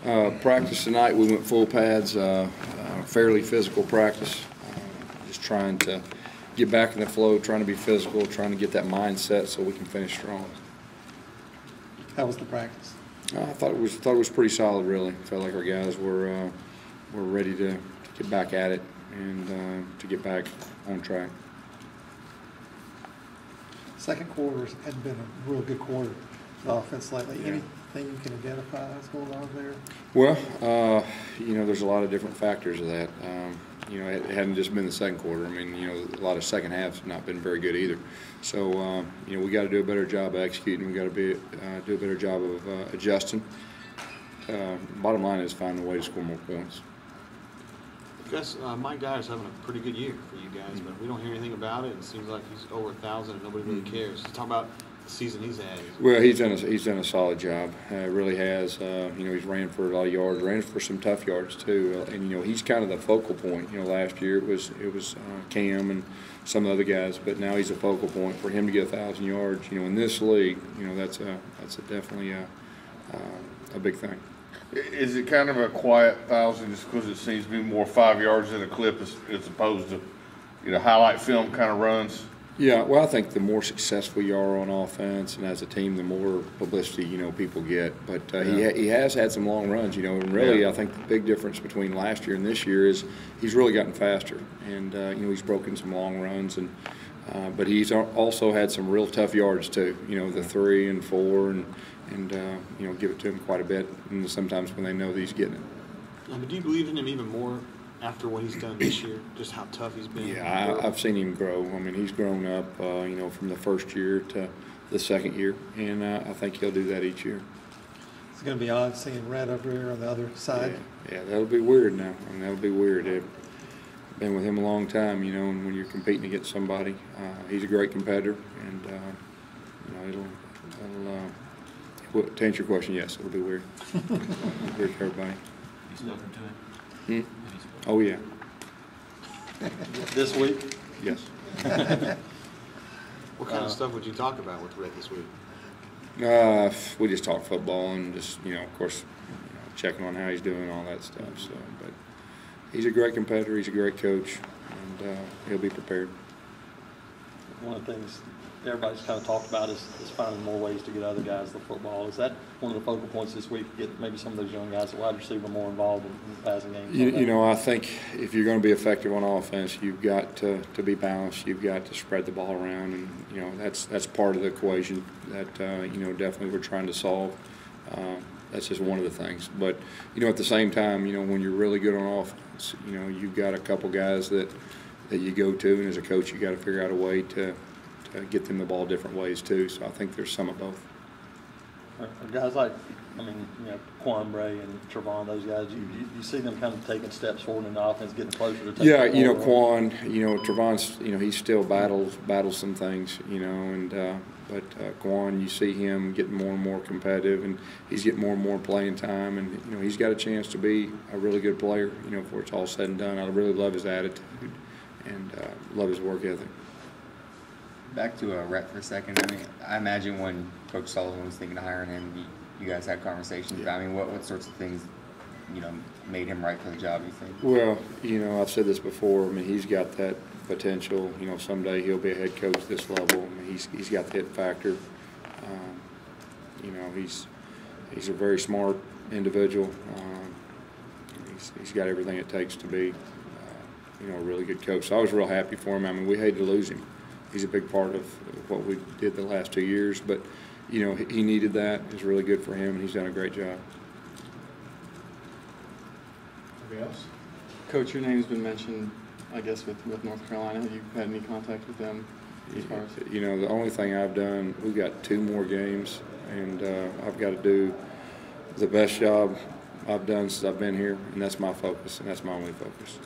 Practice tonight, we went full pads, fairly physical practice. Just trying to get back in the flow, trying to be physical, trying to get that mindset so we can finish strong. How was the practice? I thought it was pretty solid, really. Felt like our guys were ready to get back at it and to get back on track. Second quarter had been a real good quarter for the offense lately. Yeah. Anything you can identify that's going on there? Well, there's a lot of different factors of that. It hadn't just been the second quarter. I mean, a lot of second halves have not been very good either. So, we got to do a better job of executing. We got to do a better job of adjusting. Bottom line is finding a way to score more points. Gus, Mike Dyer's having a pretty good year for you guys, but we don't hear anything about it. It seems like he's over 1,000 and nobody really cares. Talk about the season he's had. Well, he's done a solid job. Really has. He's ran for a lot of yards, ran for some tough yards too. And he's kind of the focal point. Last year it was Cam and some of the other guys, but now he's a focal point for him to get 1,000 yards. In this league, that's definitely a big thing. Is it kind of a quiet 1,000 just because it seems to be more 5 yards in a clip as opposed to highlight film kind of runs? Yeah, well, I think the more successful you are on offense and as a team, the more publicity people get. But he has had some long runs, and really I think the big difference between last year and this year is he's really gotten faster, and he's broken some long runs, and but he's also had some real tough yards too. The 3 and 4 and give it to him quite a bit, and sometimes when they know that he's getting it. But do you believe in him even more after what he's done this year, just how tough he's been? Yeah, I've seen him grow. I mean, he's grown up, from the first year to the second year, and I think he'll do that each year. It's going to be odd seeing Red over here on the other side. Yeah, that'll be weird now. I mean, that'll be weird. I've been with him a long time, and when you're competing against somebody, he's a great competitor, and to answer your question, yes, it'll be weird. Weird for everybody. You spoken to him? Oh, yeah. This week? Yes. What kind of stuff would you talk about with Red this week? We just talk football and just, of course, checking on how he's doing, all that stuff. So, but he's a great competitor. He's a great coach, and he'll be prepared. One of the things everybody's kind of talked about is finding more ways to get other guys the football. Is that one of the focal points this week, get maybe some of those young guys at wide receiver more involved in the passing game? I think if you're going to be effective on offense, you've got to be balanced. You've got to spread the ball around, and that's part of the equation that definitely we're trying to solve. That's just one of the things. But at the same time, when you're really good on offense, you've got a couple guys that you go to, and as a coach, you got to figure out a way to get them the ball different ways too. So I think there's some of both. Are guys like, Quan Bray and Trevon, those guys, you see them kind of taking steps forward in the offense, getting closer to taking the ball? Quan, Trevon's, he still battles some things, but Quan, you see him getting more and more competitive, and he's getting more and more playing time, and he's got a chance to be a really good player, before it's all said and done. I really love his attitude and love his work ethic. Back to Rhett for a second. I mean, I imagine when Coach Sullivan was thinking of hiring him, you guys had conversations. Yeah. But, I mean, what sorts of things, made him right for the job, you think? Well, I've said this before. I mean, he's got that potential. Someday he'll be a head coach at this level. I mean, he's got the it factor. He's a very smart individual. He's got everything it takes to be, a really good coach. So I was real happy for him. I mean, we hated to lose him. He's a big part of what we did the last 2 years, but he needed that. It was really good for him, and he's done a great job. Anybody else? Coach, your name's been mentioned, I guess, with North Carolina. Have you had any contact with them as far as? The only thing I've done, we've got 2 more games, and I've got to do the best job I've done since I've been here, and that's my focus, and that's my only focus.